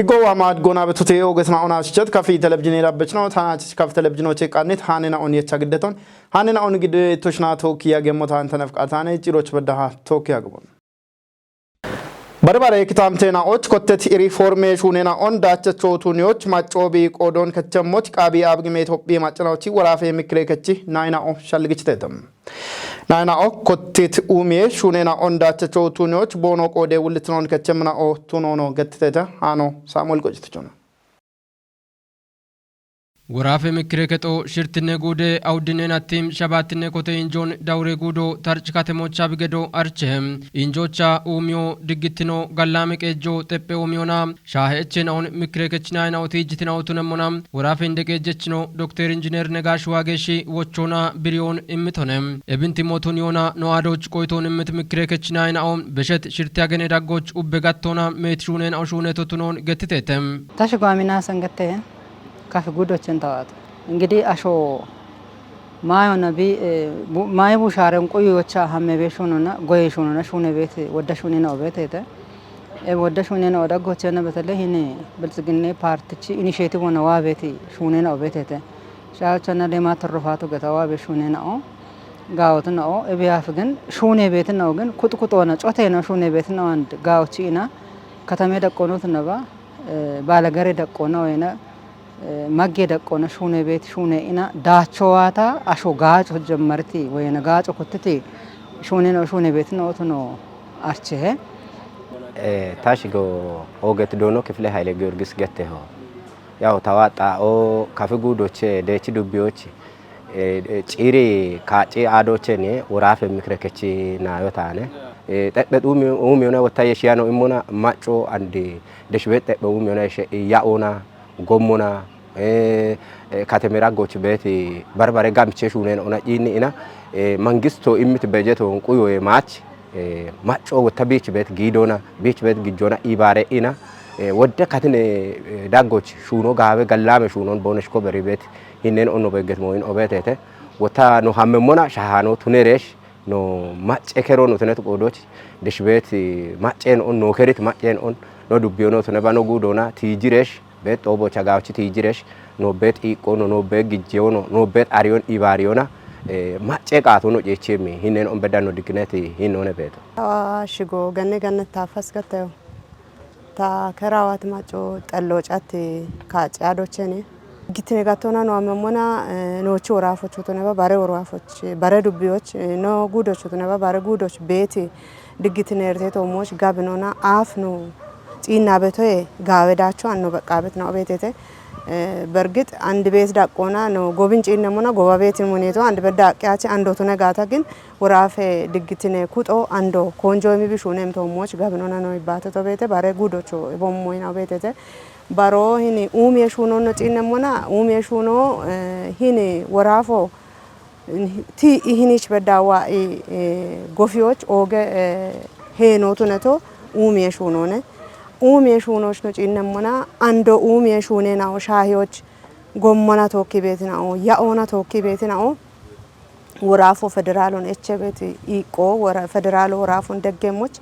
Digo amad gona betute ogesna ona shchet kafi televizyon rabbechna tanach kaf televizyonoche qarnet hanena on yechagdeton hanena on gide toshna tokiya gemota antanaf qatane ciroch bedaha tokiya gbon Barbare kitamtena och kottet reformationena on dachachotunioch machobi qodon kachmoch qabi abgime Ethiopia machnawchi warafe mikre kachi naina o shalgichtetam Naina o kottet umie shunena on dachachotunioch bono qode wulitnon kachmna o tunono gatteta ano Samuel Gojitchona Warafe mikreketo shirtine gude audine natim shabatine kote injon daure gudo tarchikate mocha bigedo archem injocha umio digitino gallamik ejo teppe umiona shahechen on mikrekechna na otijtina utunemona warafe indeke jechno Dr. Engineer Negash Wageshi wochona birion imitonem ebinti motuniona noadoch koiton imit mikrekechna na on beshet shirtiagene dagoch ubbegatona metrunen aushuneto tunon getitetem tashgwamina sangate kafe gudochen tawat ingidi asho mayo nabi mayo busharen qoyocha hammebe shonona goye shonona shone bete wada shonena obete wada shonena oda gochena betale hine bilzigine partichi initiative ona wabeti shonena obete shaachana lema tarfatu gatawa be shonena o gaawtna o ebiafgen shone bete na ogen kutukutona chotena shone bete na and gaawchina katame daqonotna ba balagare daqona wena mageda qona shune bet shune ina daachowata asho gaacho jammarti wayna gaacho kotteti shune no shune bet no tono arche tashigo oget dono kifle hayle georgis gette ho yaw tawata o kafe gudoche dechi dubiochi ciri kaaci adoche ne warafe mikrekechi na yotane tebbe umiona wataye shiano imona macho andi deshwet tebbe umiona yaona gomona katemera goch beti barbare gamche shunen ona jini ina mangisto imit bejeto quyo match macho wotabich bet gidona bich bet gijona ibare ina wodde katine dagoch shuno gawe gallame shunon bonesh ko beri bet hinen onno beget moin obetete wota no hammemona shahano tuneresh no matche kero no tunet qodoch deshbet matchen on no kerit matchen on no dubiono tunebano gudona tijiresh bet obo chagawchi tijiresh no bet ikono no bet gijjono no bet arion ibariona macce qaatono jechemi hinen on bedano digneti hinone beto shigo ganne tafas gatayo ta karawat macho xallochati kaacadocheni gitine gatona no amemona no chorafo chotone bare orafoch bare dubioch no gudo chotone bare gudoch beti digitine erteto moch gabnona afno ina betoy gawedacho anno በቃበት ነው ቤቴቴ በርግጥ አንድ ቤት ዳቆና ነው ጎብንጭ እነሞና ጎባ ቤት ሙኔቶ አንድ በዳቂያች አንዶቱ ነጋታ ግን ወራፌ ድግትነ ኩጦ አንዶ ኮንጆ የሚብሹነም ተሞች ጋብኖና ነው ይባተቶ ቤቴ ባረ ጉዶቾ ቦሞይና ቤቴቴ ባሮ ሂኒ ኡሜሹኖ ነው ጭነሞና ኡሜሹኖ ሂኒ ወራፎ ቲ ይህኒች በዳዋ ጎፊዎች ኦገ ሄኖቱ ነቶ ኡሜሹኖ ነው ኡሜሹኖች ነው ጭነሞና አንዶ ኡሜሹኔ ነው ሻሂዎች ጎሞና ቶኪ ቤት ነው ያኦና ቶኪ ቤት ነው ወራፎ ፌደራሉን ኤችቤት ኢቆ ወራ ፌደራሉ ወራፉን ደገሞች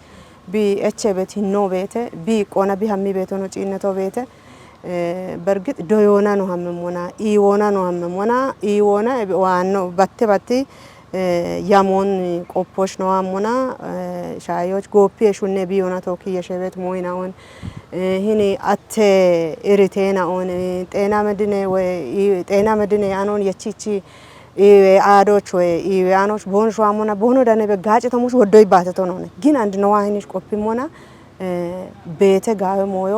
ቢ ኤችቤት ኖ ቤት ቢ ቆና ቢ ሀሚ ቤት ነው ጭነቶ ቤት በርግጥ ዶዮና ነው ሀመሞና ኢዎና ነው ሀመሞና ኢዎና ዋኖ ባቴ ያሞን ቆፖሽ ነው አሞና ሻዮች ጎፒ ሹኔ ቢዮና ቶኪ የሸቤት ሞይናውን ሂኒ አተ ኢሪቴና ኦን ጤና መድኔ ወይ ጤና መድኔ አኖን የቺቺ አዶች ወይ ያኖች ቦን ሹአሞና ቦኖ ዳነ በጋጭ ተሙሽ ወዶ ይባተቶ ነው ግን አንድ ነው አይኒሽ ቆፒ ሞና ቤተ ጋር ሞዮ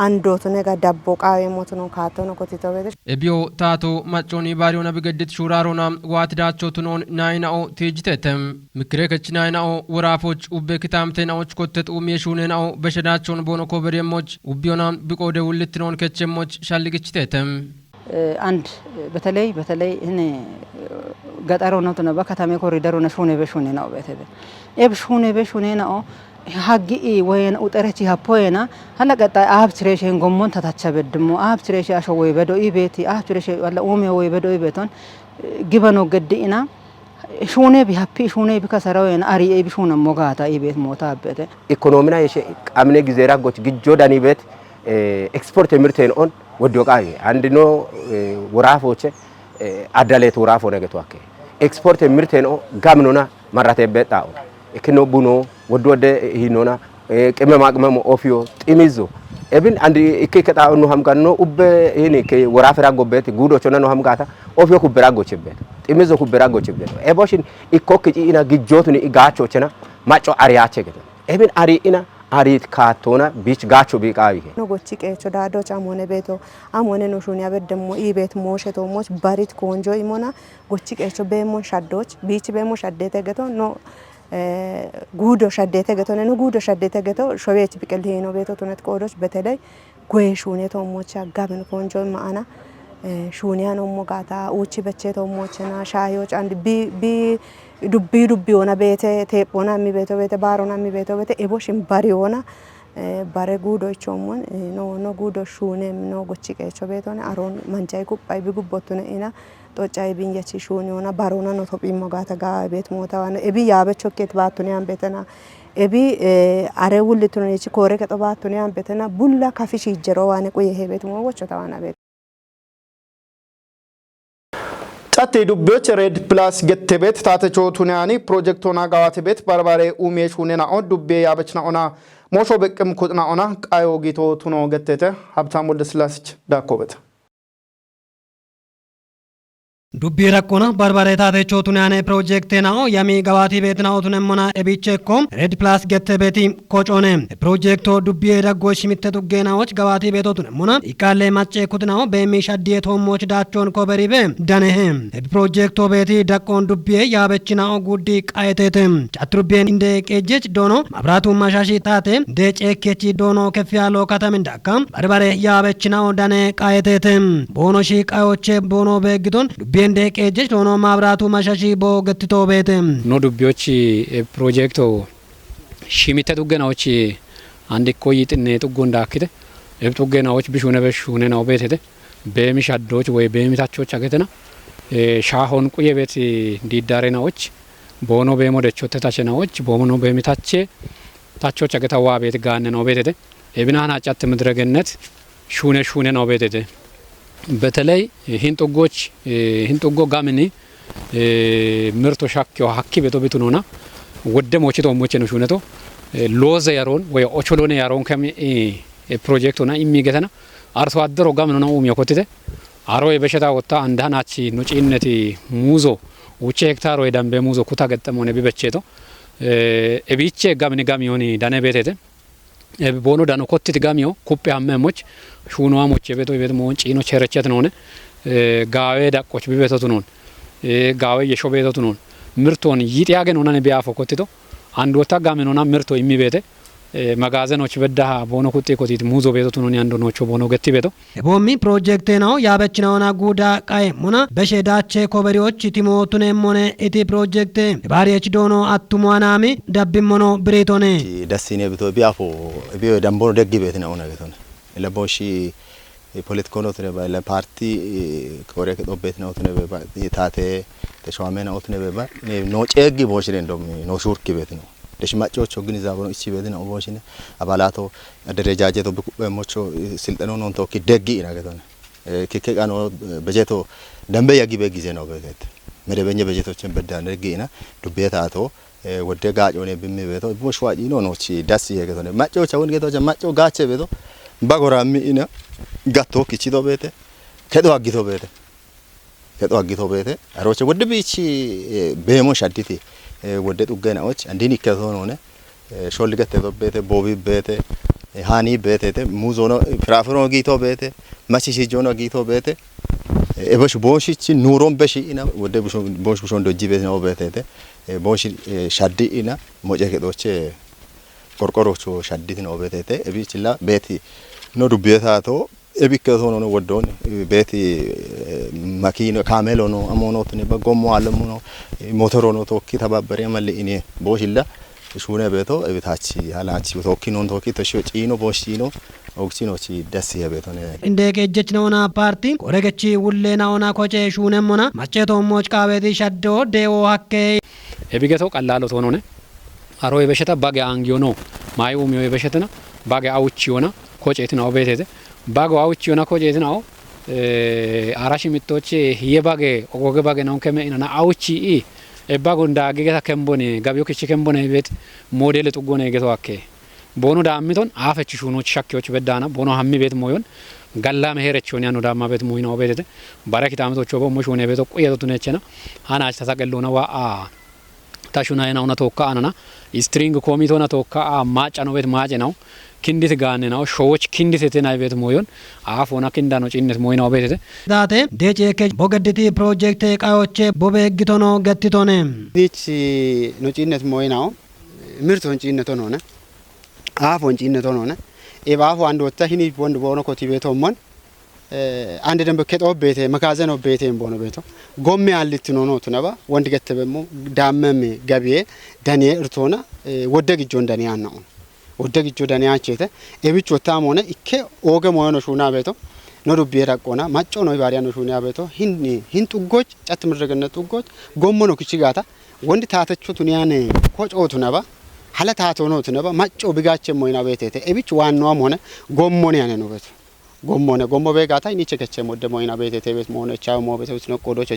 አንዶቱ ነጋ ዳቦ ቃዌ ሞት ነው ካቶ ነው ኮቲቶ ቤት ኤቢዮ ታቶ ማጮኒ ባሪዮና በገድት ሹራሮና ዋትዳቾ ቱኖን ናይናኦ ቴጅተተም ምክሬከች ናይናኦ ወራፎች ኡቤ ክታምቴናዎች ኮተት ኡሜሹኔናኦ በሸዳቾን ቦኖ ኮበሬሞች ኡቢዮና ቢቆደ ውልትኖን ከቸሞች ሻልግችተተም አንድ በተለይ እኔ ገጠሮ ነው ተነ በከተማ ኮሪደሩ ነው ሹኔ በሹኔ ነው ቤት ኤብ ሹኔ በሹኔ ነው ሀጊ ወይን ኡጠረቺ ሀፖየና ሀለቀጣ አብትሬሽን ጎሞን ተታቸበድሞ አብትሬሽ አሾወይ በዶኢ ቤቲ አብትሬሽ ወላ ኡሜ ወይ በዶኢ ቤቶን ግበኖ ገድኢና ሹኔ ቢሀፒ ሹኔ ቢከሰራወይና አሪኤ ቢሹነ ሞጋታ ኢቤት ሞታ አበተ ኢኮኖሚና የሸ አምኔ ጊዜራ ጎች ግጆ ዳኒ ቤት ኤክስፖርት ምርቴን ኦን ወዶ ቃይ አንድኖ ወራፎቼ አዳሌት ወራፎ ነገቱ አከ ኤክስፖርት ምርቴን ኦ ጋምኖና ማራቴ በጣው እክኖ ቡኖ ወዶ ወደ ሂኖና ቅመማ ቅመም ኦፊዮ ጢሚዞ ኤብን አንድ እከከታው ነው ሀምጋኖ ኡበ ይሄኔ ወራፈራ ጎበት ጉዶቾና ነው ሀምጋታ ኦፊዮ ኩበራ ጎችበት ጢሚዞ ኩበራ ጎችበት ኤቦሽን ኢኮክጪ ኢና ግጆቱን ኢጋቾችና ማጮ አሪያቼ ገደ ኤብን አሪኢና አሪት ካቶና ቢች ጋቾ ቢቃዊ ነው ጎቺ ቀቾ ዳዶ ጫሞነ ቤቶ አሞነ ነው ሹኒያ በደሞ ኢቤት ሞሸቶ ሞች ባሪት ኮንጆ ኢሞና ጎቺ ቀቾ በሞን ሻዶች ቢች በሞ ሻደተ ገቶ ነው ጉዶ ሻደተ ገቶ ነው ጉዶ ሻደተ ገቶ ሾቤች ቢቀል ነው ቤቶ ቱነት ቆዶች በተለይ ጎይ ሹኔቶ ሞቻ ጋብን ኮንጆ ማአና ሹኒያ ነው ሞጋታ ኡቺ በቼቶ ሞችና ሻዮች አንድ ቢ ዱቢ ሆና ቤተ ቴፖና mi ቤተ ባሮና mi ቤተ ኤቦሽን ባሪ ሆና ባረ ጉዶቾሞን ኖ ጉዶ ሹኔም ኖ ጎቺ ቀቾ ቤቶና አሮን መንቻይ ኩጳይ ቢጉቦቱነ ኢና ጦጫይ ቢንያቺ ሹኒ ሆና ባሮና ኖ ቶጲ ሞጋታ ጋ ቤት ሞታዋነ ኤቢ ያበቾኬት ባቱን ያን ቤተና ኤቢ አረ ውልቱነ እቺ ኮሬ ከጠባቱን ያን ቤተና ቡላ ካፊሽ ይጀሮዋነ ቆየ ሄ ቤት ሞጎቾ ታዋና ቤት ጫቴ ዱቤዎች ሬድ ፕላስ ገቴ ቤት ታተቾ ቱኒያኒ ፕሮጀክቶና ጋዋቴ ቤት ባርባሬ ኡሜሽ ሁኔና ኦን ዱቤ ያበችና ኦና ሞሾ በቅም ኩጥና ኦና ቃዮ ጊቶ ቱኖ ገቴተ ሀብታም ወልደ ስላሴች ዳኮበት ዱቢ ረኮና ባርባሬ ታተቾ ቱኒያኔ ፕሮጀክት ናኦ ያሚ ጋዋቲ ቤት ናኦ ቱነሞና ኤቢቼኮም ሬድ ፕላስ ገቴ ቤቲ ኮጮኔ ፕሮጀክቶ ዱቢ ረጎሽ ሚተቱ ገናዎች ጋዋቲ ቤቶ ቱነሞና ኢካሌ ማጨ ኩጥናኦ በሚሽ አዲየቶ ሞች ዳቾን ኮበሪቤ ዳነሄ ፕሮጀክቶ ቤቲ ዳቆን ዱቢ ያበችናኦ ጉዲ ቃየቴቴም ጫትሩቤን እንደ ቄጀች ዶኖ ማብራቱ ማሻሺ ታቴ ደጨኬቺ ዶኖ ከፊያሎ ከተም እንዳካም ባርባሬ ያበችናኦ ዳነ ቃየቴቴም ቦኖሺ ቃዮቼ ቦኖ በግቶን እንደ ቄጀች ሆኖ ማብራቱ ማሻሺ ቦገትቶ ቤት ኖ ዱቢዎች ፕሮጀክቶ ሽሚተ ዱገናዎች አንድ ኮይ ጥኔ ጡጎ እንዳክተ ዱገናዎች ቢሹነ በሹነ ነው ቤት በሚሻዶች ወይ በሚታቾች አገተና ሻሆን ቁየ ቤት እንዲዳሬናዎች ቦኖ በሞደቾ ተታቸናዎች ቦኖ በሚታቼ ታቾች አገታዋ ቤት ጋነ ነው ቤት የብናና ጫት ምድረገነት ሹነ ነው ቤት በተለይ ሂንጦጎ ጋምኒ ምርቶ ሻክዮ ሀኪ ቤቶ ቤቱ ነውና ወደ ሞችቶ ሞቼ ነው ሹነቶ ሎዘ ያሮን ወይ ኦቾሎኔ ያሮን ከሚ ፕሮጀክቱና ኢሚገተና አርሶ አደሮ ጋምኑ ነው የሚያኮትተ አሮ የበሸታ ወጣ አንዳናቺ ኑጪነቲ ሙዞ ውጪ ሄክታር ወይ ዳምበ ሙዞ ኩታ ገጠመው ነቢ በቼቶ እቢቼ ጋምኒ ጋሚዮኒ ዳነ ቤቴተ ቦኖ ዳኖ ኮቲት ጋሚዮ ኩጴ አመሞች ሹኗሞች የቤቶ የቤት ሞን ጪኖ ቸረቸት ነውነ ጋዌ ዳቆች ቢቤቶቱ ነውን ጋዌ የሾ ቤቶቱ ነውን ምርቶን ይጥያገን ሆነን ቢያፎ ኮቲቶ አንድ ወታ ጋሜን ሆና ምርቶ የሚቤተ መጋዘኖች በዳሃ ቦኖ ኩጤ ኮቲት ሙዞ ቤቶቱ ነውን ያንዶ ኖቾ ቦኖ ገቲ ቤቶ ቦሚ ፕሮጀክት ነው ያበችናውና ጉዳ ቃይ ሙና በሸዳቼ ኮበሪዎች ቲሞቱነ ሞነ ኢቲ ፕሮጀክት ባሪያች ዶኖ አቱሟናሚ ዳብሞኖ ብሬቶኔ ደስኔ ቤቶ ቢያፎ ቢዮ ደምቦ ደግ ቤት ነው ነገቶነ ለቦሺ ፖለቲኮኖ ተነ ባለ ፓርቲ ኮሬ ከጦቤት ነው ተነ ባለ ታቴ ተሿመ ነው ተነ ባለ ኖ ጨጊ ቦሽ እንደም ኖ ሹርክ ቤት ነው ለሽማጮቹ ግን ዛቦ ነው እቺ ቤት ነው ቦሽ ነው አባላቶ አደረጃጀቶ በሞቾ ስልጠኖ ነው ተወኪ ደግ ይናገተነ ከከቃ ነው በጀቶ ደንበ ያጊ በጊዜ ነው ቤት መደበኛ በጀቶችን በዳነ ደግና ዱቤታቶ ወደ ጋጭ ሆነ በሚቤቶ ቦሽ ዋጂ ነው ነው እቺ ዳስ ይገተነ ማጮቹ አሁን ገቶች ማጮ ጋቸ ቤቶ ባጎራሚ ኢና ጋቶ ኪቺቶ ቤተ ከዶ አጊቶ ቤተ አሮቸ ወደ ቢቺ በሞ ሻዲቲ ወደ ጡገናዎች አንዲን ይከተው ነው ሾል ገተቶ ቤተ ቦቢ ቤተ ሃኒ ቤተ ሙዞ ነው ፍራፍሮ ጊቶ ቤተ ማቺሲ ጆኖ ጊቶ ቤተ ኤቦሽ ቦሽቺ ኑሮን በሺ ኢና ወደ ቦሽ ቦሽ እንደጂ ቤተ ነው ቤተ ቦሽ ሻዲ ኢና ሞጨ ከዶች ቆርቆሮቹ ሻዲት ነው ቤተ እቢችላ ቤቲ ነው ዱቤታቶ እቢከቶ ነው ወዶን ቤቲ ማኪና ካሜሎ ነው አሞኖት ነው በጎሞ አለሙ ነው ሞተሮ ነው ቶኪ ተባበረ ማለ እኔ ቦሽላ ሹነ ቤቶ እቢታቺ ያላቺ ቶኪ ነው ቶኪ ተሾጪ ነው ቦሺ ነው ኦክሲ ነው ቺ ደስ የቤቶ ነው እንደ ከጀች ነውና ፓርቲ ቆረገቺ ውሌናውና ኮጨ ሹነሞና ማጨቶ ሞጭ ቃቤቲ ሸዶ ዴዎ ሀከ እቢገቶ ቀላሎ ሆኖ ነው አሮ የበሸታ ባገ አንጊዮ ነው ማዩ ሚዮ የበሸተና ባገ አውቺ ሆና ኮጨትን አው ቤቴ ባጎ አውቺ ዮና ኮጨትን አው አራሽ ሚቶቼ የባገ ኦጎገ ባገ ነው ከመና አውቺ ባጎ እንዳገገታ ከንቦኔ ጋቢዮ ከቺ ከንቦኔ ቤት ሞዴል ጥጎኔ ገተዋከ ቦኑ ዳሚቶን አፈች ሹኖች ሻኪዎች በዳና ቦኑ ሀሚ ቤት ሞዮን ጋላ መሄረች ሆነ ያኑ ዳማ ቤት ሞይናው ቤት ባረኪ ታምቶቾ ቦሞሽ ሆነ ቤት ቆየቱ ነቸና ሃናች ተሳቀሉና ዋ ታሹና የናውና ተወካ አናና ስትሪንግ ኮሚቶና ተወካ ማጫ ነው ቤት ማጭ ነው ክንዲት ጋነ ነው ሾዎች ክንዲት ተናይ ቤት ሞዮን አፎና ክንዳ ነው ጭነት ሞይናው ቤት ዳቴ ዴቼከ ቦገድቲ ፕሮጀክት ቃዮቼ ቦበግቶ ነው ገትቶነ ዲች ነው ጭነት ሞይናው ምርት ሆንጭነት ሆነ አፎን ጭነት ሆነ ኤባፎ አንድ ወጣ ሂኒ ወንድ ቦኖ ኮቲ ቤቶ ሞን አንድ ደንበ ከጦ ቤቴ መካዘን ነው ቤቴ ቦኖ ቤቶ ጎሜ አልት ነው ነው ተነባ ወንድ ገተበሞ ዳመም ገቢዬ ደኔ እርቶና ወደግጆ እንደኔ ያናው ወደግጆ ደኔ ያቸተ ኤብቾ ታም ሆነ ኢኬ ኦገ ሞዮኖ ሹና ቤቶ ኖዱ ቢራቆና ማጮ ነው ባሪያ ነው ሹና ቤቶ ሂን ጡጎች ጫት ምድረገነ ጡጎች ጎሞ ነው ክቺጋታ ወንድ ታተቹ ቱኒያን ኮጮቱ ነባ ሀለታቶ ነው ተነባ ማጮ ቢጋቸ ሞይና ቤቴ ኤብች ዋናውም ሆነ ጎሞን ያነ ነው ቤቶ ጎሞነ ጎሞ ቤጋታ ይኒ ቸከቸ ሞደ ሞይና ቤቴ ቤት ሞነ ቻው ሞ ቤት ነው ቆዶቸ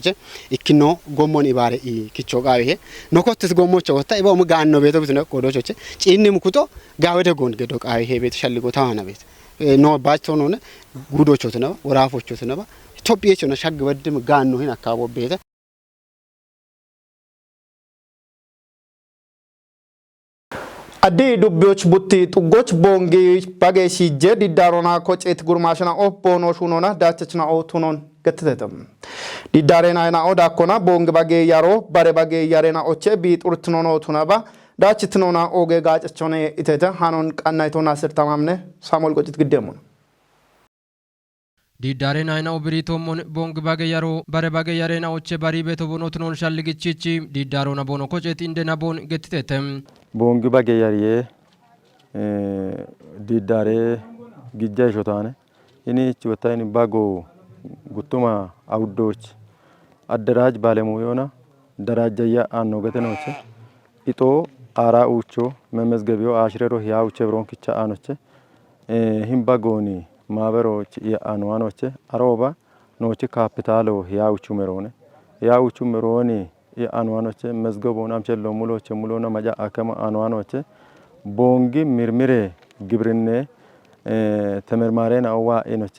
ኢክኖ ጎሞን ኢባሬ ኪቾ ጋር ይሄ ነኮትስ ጎሞቸ ወጣ ኢባው ምጋን ነው ቤት ነው ቆዶቸ ጪንም ኩቶ ጋወደ ጎን ገዶ ቃ ይሄ ቤት ሸልጎ ታዋና ቤት ኖ ባቾ ነው ጉዶቾት ነው ወራፎቾት ነው ኢትዮጵያቾ ነው ሻግ ወድም ጋን ነው ይን አካቦ ቤት addi dubbiyoch butti xuggoch bongi bagesi je didarona koccet gurmashna o bono shunona dachchna o tunon gettetem didarena ina o dakona bongi bage yaro bare bage yarena oche bi turtnono tunaba dachitnona oge gachchone itete hanon qannaytona sirtamamne samol gochit gidemun ዲዳሬ ናይናው ብሪቶሞን ቦንግ ባገያሮ ባረ ባገያሬና ኦቼ ባሪ ቤቶ ቦኖትኖን ሻልግቺቺ ዲዳሮና ቦኖ ኮጨት እንደና ቦን ገትተተም ቦንግ ባገያሪዬ ዲዳሬ ግጃ ሾታነ እኔ ጭወታይን ባጎ ጉቱማ አውዶች አደራጅ ባለሙያና ደራጃያ አኖ ገተኖች ኢቶ አራኡቾ መመዝገቢዮ አሽረሮ ያውቼ ብሮንክቻ አኖቼ ሂምባጎኒ ማበሮች ያአንዋኖች አሮባ ኖች ካፒታሎ ያውቹ መሮኔ ያአንዋኖች መዝገቦን አምቸሎ ሙሎች ሙሎና ማጃ አከማ አንዋኖች ቦንጊ ምርምሬ ግብርኔ ተመርማሬና አዋ ኢኖች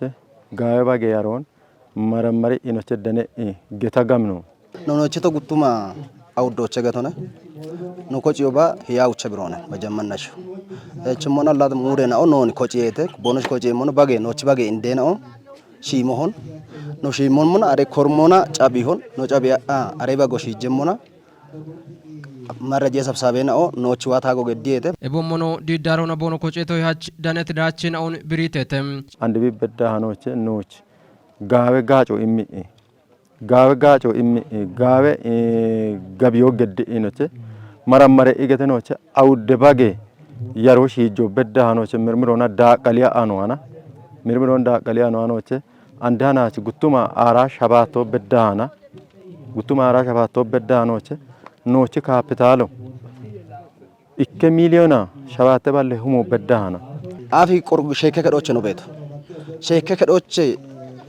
ጋባ ገያሮን መረመሪ ኢኖች ደነ ገታጋምኖ ኖኖች ተጉቱማ አውዶች ገተነ ኖኮጪዮባ ያውቸ ብሮነ መጀመናሽ እችሞና ላት ሙሬና ኦኖን ኮጪየተ ቦኖች ኮጪየሞን ባጌ ኖች ባጌ እንደናኦ ሺሞሆን ኖ ሺሞን ሞና አሬ ኮርሞና ጫቢሆን ኖ ጫቢያ አሬ ባጎሽ ጀሞና መረጃ ሰብሳቤናኦ ኖች ዋታጎ ገዲየተ ኤቦሞኖ ዲዳሮና ቦኖ ኮጬቶ ያች ዳነት ዳችን አሁን ብሪተተም አንድ ቢበዳ ሃኖች ኖች ጋዌ ጋጮ ኢሚ ጋዌ ገቢዮ ገድ ኢኖች መረመረ ኢገተኖች አውደ ባጌ ያሮሽ ሂጆ በዳሃኖች ምርምሮና ዳቀሊያ አንዋና ምርምሮን ዳቀሊያ አንዋኖች አንዳናች ጉቱማ አራ ሸባቶ በዳሃና ጉቱማ አራ ሸባቶ በዳሃኖች ኖች ካፒታሎ ኢከ ሚሊዮና ሸባተ ባለ ሁሞ በዳሃና አፊ ቆርጉ ሼከ ከዶች ነው ቤቱ ሼከ ከዶች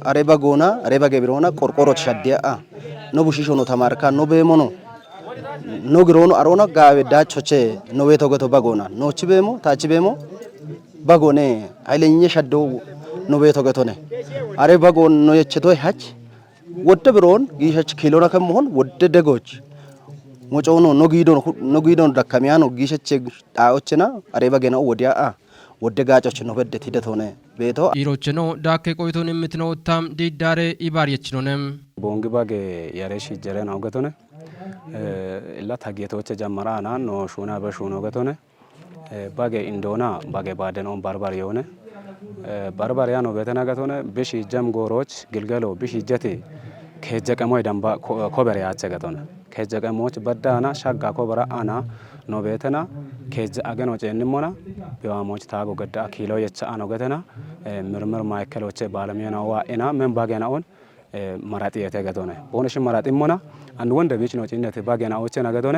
አሬባ ጎና አሬባ ገቢሮና ቆርቆሮች ሸዲያ ነው ቡሽሾ ነው ተማርካ ነው በሞኖ ኖ ግሮኖ አሮና ጋቤ ዳቾቼ ኖ ቤቶ ገቶ ባጎና ኖች ቤሞ ታች ቤሞ ባጎኔ አይለኝ ሸዶ ኖ ቤቶ ገቶኔ አሬ ባጎን ኖ የቸቶ ሀች ወደ ብሮን ጊሸች ኪሎና ከመሆን ወደ ደጎች ሞጮኖ ኖ ጊዶ ደካሚያኖ ጊሸች ጣዎችና አሬ ባገና ወዲያ ወደ ጋጮች ነው በደት ሂደት ሆነ ቤቶ ኢሮች ነው ዳከ ቆይቶን የምትነው ታም ዲዳሬ ኢባሪየች ነውም ቦንግ ባገ ያሬሽ ጀረ ነው ገቶነ ኢላ ታጌቶች ጀመራና ኖ ሹና በሹኖ ገቶነ ባገ ኢንዶና ባገ ባደነው ባርባር የሆነ ባርባሪያ ነው በተናገቶነ ብሽ ጀም ጎሮች ግልገሎ ብሽ ጀቴ ከጀቀሞይ ደምባ ኮበሪያ አቸገቶነ ከጀቀሞች በዳና ሻጋ ኮበራ አና ኖ ቤተና ከጀ አገኖ ጨንሞና ቢዋሞች ታጎ ገዳ ኪሎ የቻ አኖ ገተና ምርምር ማይከሎች ባለሚያና ዋኢና ምን ባገናውን መራጢ የተገቶነ ቦነሽ መራጢ ሞና አንድ ወንደ ቢች ነው ጭነት ባገናዎች ነገቶነ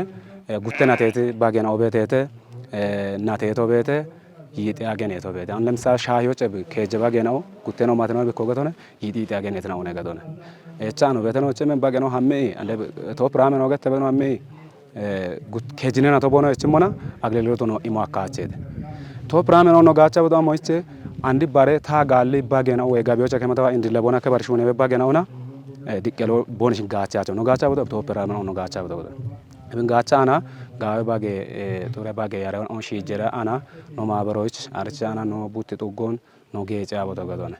ጉተና ተት ባገናው ቤተተ እናቴቶ ቤተ ይጤ አገኔቶ ቤት አሁን ለምሳሌ ሻዮች ከጀባ ገናው ጉቴኖ ማተናው በኮገቶነ ይጤ አገኔት ነው ነገዶነ እቻ ነው በተኖች ምን ባገናው ሀሜ እንደ ቶፕ ራመ ነው ገተ በኖ ሀሜ ከጅነና ተቦነ እችሞና አግሌሎቶ ነው ኢማካቸት ቶፕ ራመ ነው ጋቻ በጣም ሞይቼ አንዲ ባሬ ታጋሊ ባገናው ወይ ጋቢዎች ከመታው እንዲ ለቦና ከበርሹ ነው ባገናውና ዲቀሎ ቦንሽ ጋቻቸው ነው ጋቻ በጣም ቶፕ ራመ ነው ጋቻ በጣም እብን ጋቻ አና ጋዊ ባጌ ቶሬ ባጌ ያራውን ኦንሺ ጀራ አና ነው ማበሮች አርቻና ነው ቡት ጡጎን ነው ጌጫ በጣም ገዶነ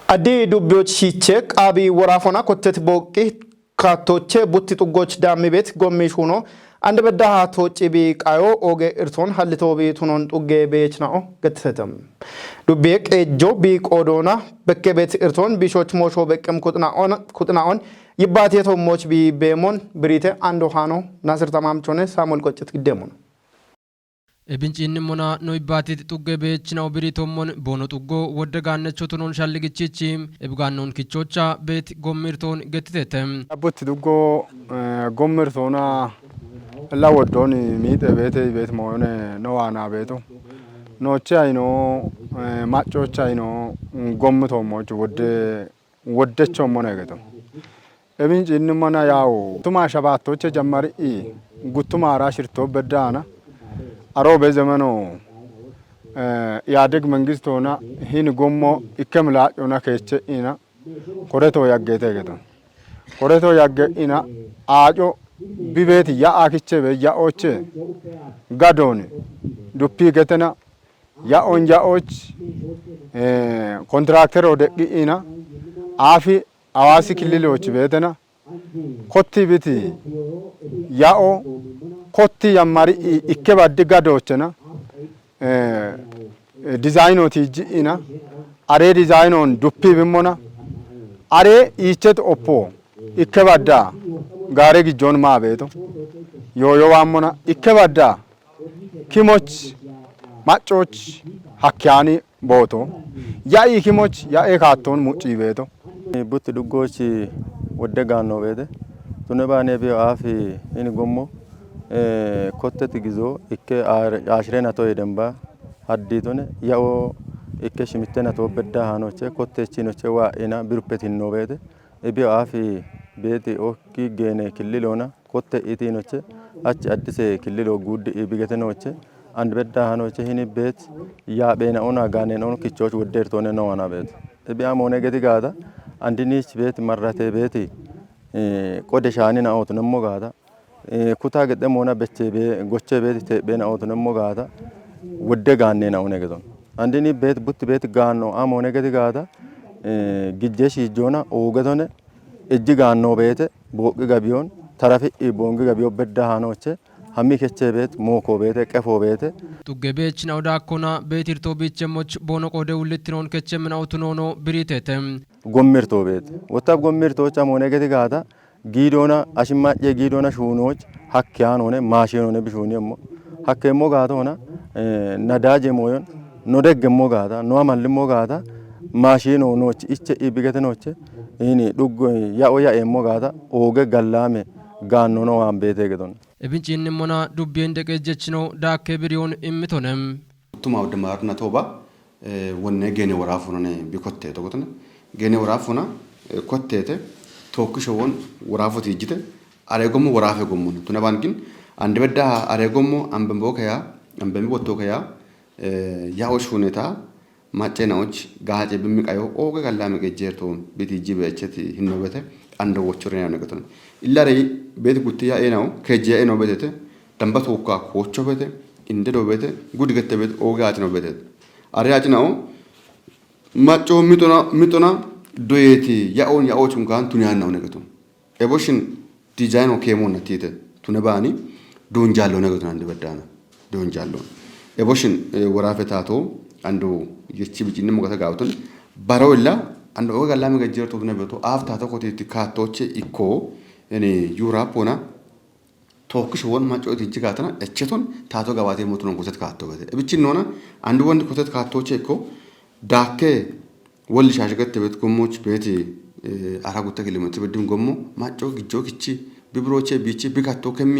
አዲ ዱቢዎች ሲቼክ አቢ ወራፎና ኮተት ቦቂ ካቶቼ ቡት ጡጎች ዳሚ ቤት ጎሚሽ ሆኖ አንድ በዳሃ ቶጪ ቢ ቃዮ ኦጌ እርቶን ሀልቶ ቤቱኖን ጡጌ ቤችናኦ ገተተም ዱቤ ቀጆ ቢ ቆዶና በከ ቤት እርቶን ቢሾች ሞሾ በቀም ኩጥናኦን ይባቴቶ ሞች ቢ ቤሞን ብሪቴ አንዶ ሃኖ ናስር ተማምቾነ ሳሙኤል ቆጭት ግደሙ ነው Ebinchiin mona no ibbaati xugge beechinaw biritommon bono xuggo woddegaannecho tunon shalligichichi ebgaannon kichocha beet gommirtoon gettitetem abbotti duggo gommirtoona la woddoni miite beet moone no waana beeto noche ayno maccocha ayno gommito moch woddecho mona geto ebinchiin mona yawo tuma shabaattoche jammari guttuma rashirto beddana አሮበ ዘመኑ ያደግ መንግስት ሆና ሂን ጎሞ ይከምላጭና ከቸ ኢና ኮረቶ ያገተ ገቶ ኮረቶ ያገኢና አጮ ቢቤት ያአክቸ በያኦቸ ጋዶን ዱፒ ገተና ያኦንጃኦች ኮንትራክተር ወደቂኢና አፊ አዋሲ ክልሎች ቤተና ኮቲ ቢቲ ያኦ ኮቲ ያማሪ ኢከባድ ጋዶቸና ዲዛይኖቲ ጂኢና አሬ ዲዛይኖን ዱፒ ቢሞና አሬ ኢቸት ኦፖ ኢከባዳ ጋሬ ግጆን ማቤቶ ዮዮ ዋሞና ኢከባዳ ኪሞች ማጮች ሀኪያኒ ቦቶ ያኢ ኪሞች ያኤ ካቶን ሙጪ ቤቶ ቡት ዱጎች ወደጋኖ ቤተ ቱነባኔ ቢዮ አፊ ኢኒ ጎሞ ኮተት ጊዞ እከ አሽሬና ቶ የደንባ ሀዲቶነ ያኦ እከ ሽሚተና ቶ በዳ ሃኖቼ ኮቴቺኖቼ ዋኢና ቢሩፔቲን ኖ ቤተ ቢዮ አፊ ቤቲ ኦኪ ገኔ ክልሎና ኮቴ ኢቲኖቼ አች አዲስ ክልሎ ጉድ ቢገተኖቼ አንድ በዳ ሃኖቼ ሂኒ ቤት ያ ቤና ኦና ጋኔን ኦን ኪቾች ወደርቶነ ነው ዋና ቤት ቢያ ሞነ ገዲ ጋዳ አንዲኒች ቤት መራቴ ቤቲ ቆደሻኒና አውት ነሞ ጋዳ ኩታ ገደሞና በቼ ጎቼ ቤት ተቤና አውት ነሞ ጋዳ ወደጋኔ ነው ነገዶን አንዲኒ ቤት ቡት ቤት ጋኖ አሞነ ገዲ ጋዳ ግጄሽ ጆና ኦገዶነ እጅ ጋኖ ቤት ቦቅ ገቢዮን ተራፊ ቦንግ ገቢዮ በዳ ሃኖቼ ሀሚ ከቼ ቤት ሞኮ ቤት ቀፎ ቤት ጡገ ቤችን አውዳኮና ቤትርቶ ቢቸሞች ቦኖ ቆደ ውልትኖን ከቸምን አውትኖኖ ብሪቴተም ጎምርቶ ቤት ወጣብ ጎምርቶች አሞነ ገዲ ጋዳ ጊዶና አሽማጭ ጊዶና ሹኖች ሀኪያን ሆነ ማሽን ሆነ ቢሹኒሞ ሀከሞ ጋዳ ሆና ነዳጅ ሞዮን ኖደገሞ ጋዳ ኖማልሞ ጋዳ ማሽን ሆኖች እቺ ቢገተኖች እኒ ዱጎ ያኦ ያኤሞ ጋዳ ኦገ ገላሜ ጋኖ ነው አንቤቴ ገዶን ebinchiin mona dubbiin deqejechino daakke biriyoon immitonem tuma wudmarna toba wonne gene warafuna bikotte togotne gene warafuna kottete tokkishowon warafoti ijite aregomo warafe gommo tuna bangin ande bedda aregomo ambembo kaya ambembo botto kaya yaosh huneta ማጨናዎች ጋጬ በሚቃየው ኦገ ጋላም ገጀርቶ ቤት በቸት ህኖበተ አንደ ወቸረ ነው ነገቶ ኢላሬ ቤት ጉትያ ኤናው ከጀ ኤናው ቤቴ ደንበቶ ካ ኮቾ ቤቴ እንደዶ ቤቴ ጉድ ገተ ቤት ኦገ አጭ ነው ቤቴ አሪያጭ ነው ማጮ ሚጦና ዶየቲ ያኦቹን ጋን ቱኒያ ነው ነገቶ ኤቦሽን ዲዛይን ኦኬሞን ነቲተ ቱነባኒ ዶንጃሎ ነገቶ አንደ በዳና ዶንጃሎ ኤቦሽን ወራፈታቶ አንዱ የቺ ብጭን ሞገተ ጋውቱን ባሮላ አንዱ ወጋላም ገጀርቶ ነብቶ አፍታ ተቆቴት ካቶቼ ኢኮ እኔ ዩራፖና ቶክሽ ወን ማጮት እጅጋተና እቸቶን ታቶ ጋባቴ ሞቱን ኮተት ካቶ በተ ብጭን ሆነ አንዱ ወንድ ኮተት ካቶቼ ኢኮ ዳከ ወልሽ አሽገት ቤት ጎሞች ቤት አራጉተ ኪሎሜትር በድም ጎሞ ማጮ ግጆ ክቺ ቢብሮቼ ቢቺ ቢካቶ ከሚ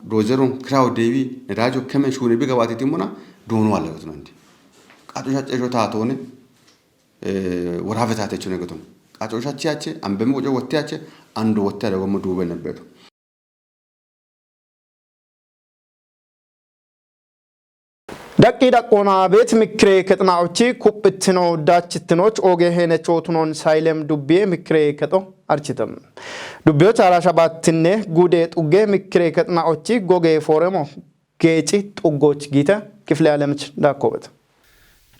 ዶዘሩን ክራው ዴቢ ነዳጆ ከመን ሹኔ ቢገባት ይቲሙና ዶኑ አለበት ነው እንዴ ቃጮሻ ጨሾ ታቶነ ወራፈታተቹ ነገቱ ቃጮሻቻቸ አንበም ቆጮ ወጥያቸ አንዱ ወጥያ ደግሞ ዱበ ነበሩ ደቂ ደቆና ቤት ምክሬ ከጥናዎች ኩብትኖ ዳችትኖች ኦጌ ሄነቾቱኖን ሳይለም ዱቤ ምክሬ ከጦ አርችተም ዱቤዎች አራሻባትነ ጉዴ ጡጌ ምክሬ ከጥናዎች ጎጌ ፎረሞ ጌጪ ጡጎች ጊተ ክፍለ ዓለምች ዳኮበት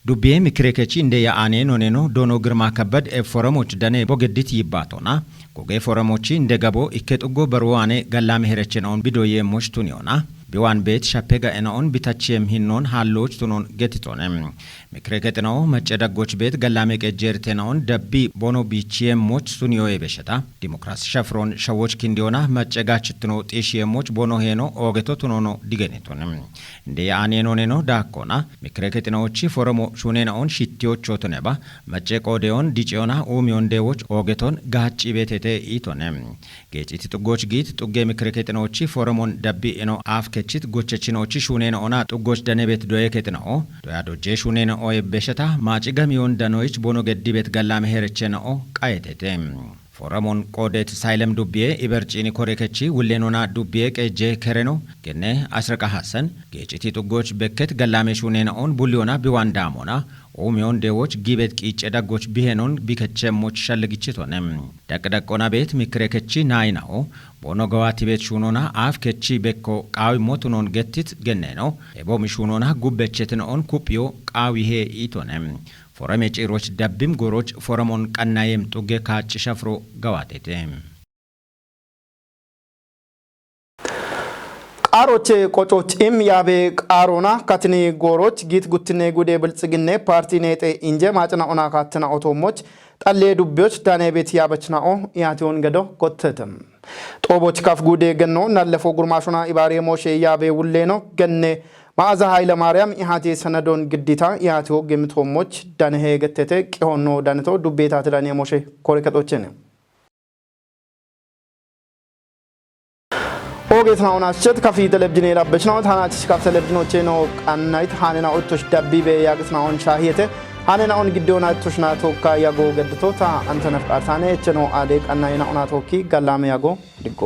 ዱቤ ምክሬ ከቺ እንደ ያአኔ ኖኔኖ ዶኖ ግርማ ከበድ ፎረሞች ደኔ ቦገዲት ይባቶና ጎጌ ፎረሞች እንደ ገቦ ኢከጡጎ በርዋኔ ገላም ሄረችነውን ቢዶዬ ሞሽቱን ይሆና ቢዋን ቤት ሻፔጋ ኤናውን ቢታችየም ሂኖን ሃሎች ቱኖን ገትቶነ ምክሬ ከጥናው መጨደጎች ቤት ገላሜ ቀጀርቴናውን ደቢ ቦኖ ቢቺየም ሞች ሱኒዮ የበሸታ ዲሞክራሲ ሸፍሮን ሸዎች ኪንዲዮና መጨጋችትኖ ጤሽየሞች ቦኖ ሄኖ ኦገቶ ቱኖኖ ዲገኔቶነ እንደ ያአኔኖኔኖ ዳኮና ምክሬ ከጥናዎች ፎረሞ ሹኔናውን ሽቲዎች ቾተነባ መጨቆዴውን ዲጪዮና ኡሚዮን ዴዎች ኦገቶን ጋጪ ቤቴቴ ኢቶነ ጌጪት ጥጎች ጊት ጡጌ ምክሬ ከጥናዎች ፎረሞን ደቢ ኤኖ አፍ ከችት ጎቸችኖች ሹኔና ኦና ጥጎች ደኔ ቤት ዶዬ ከጥናኦ ዶያዶጄ ሹኔና ኦይ በሸታ ማጭገም ይውን ደኖች ቦኖ ገዲ ቤት ገላ መሄረቸናኦ ቃየቴቴ ፎረሞን ቆዴት ሳይለም ዱቤ ኢበርጪኒ ኮሬከቺ ውሌኖና ዱቤ ቀጄ ከረኖ ገነ አስረቃ ሐሰን ጌጭቲ ጥጎች በከት ገላሜ ሹኔና ኦን ቡሊዮና ቢዋንዳሞና ኦሚዮን ዴዎች ጊቤት ቂጭ ደጎች ቢሄኖን ቢከቸሞች ሸልግችቶነ ደቅደቆና ቤት ምክሬ ከቺ ናይናኦ ቦኖ ገዋቲ ቤት ሹኖና አፍ ከቺ በኮ ቃዊ ሞቱኖን ገቲት ገነኖ ኤቦ ሚሹኖና ጉበቸትኖን ኩጵዮ ቃዊሄ ኢቶነ ፎረሜ ጪሮች ደብም ጎሮች ፎረሞን ቀናየም ጡጌ ካጭ ሸፍሮ ገዋቴቴ ቃሮቼ ቆጮች ያቤ ቃሮና ካትኒ ጎሮች ጊት ጉትኔ ጉዴ ብልጽግኔ ፓርቲ ኔጤ እንጀ ማጭናኦና ካትና ኦቶሞች ጣሌ ዱቤዎች ዳኔ ቤት ያበችናኦ ያቲውን ገዶ ኮተተም ጦቦች ካፍ ጉዴ ገኖ ናለፎ ጉርማሹና ኢባሬ ሞሼ ያቤ ውሌኖ ገኔ ማዕዛ ኃይለ ማርያም ኢሃቴ ሰነዶን ግዲታ ያቲው ገምቶሞች ዳኔ ገተተ ቂሆኖ ዳንቶ ዱቤታ ተዳኔ ሞሼ ኮሪከቶችን ኦጌትናውን አስቸት ከፊ ቴሌቪዥን የላበችናው ታናችሽ ካፍ ቴሌቪዥኖቼ ነው ቃናይት ሃኔና ኦቶሽ ዳቢቤ ያግስናውን ሻሂየተ ሃኔናውን ግዴውና ቶሽና ቶካ ያጎ ገድቶታ አንተነፍ ቃርታኔ እቸ ነው አዴ ቃናይና ኦና ቶኪ ጋላም ያጎ ድጎ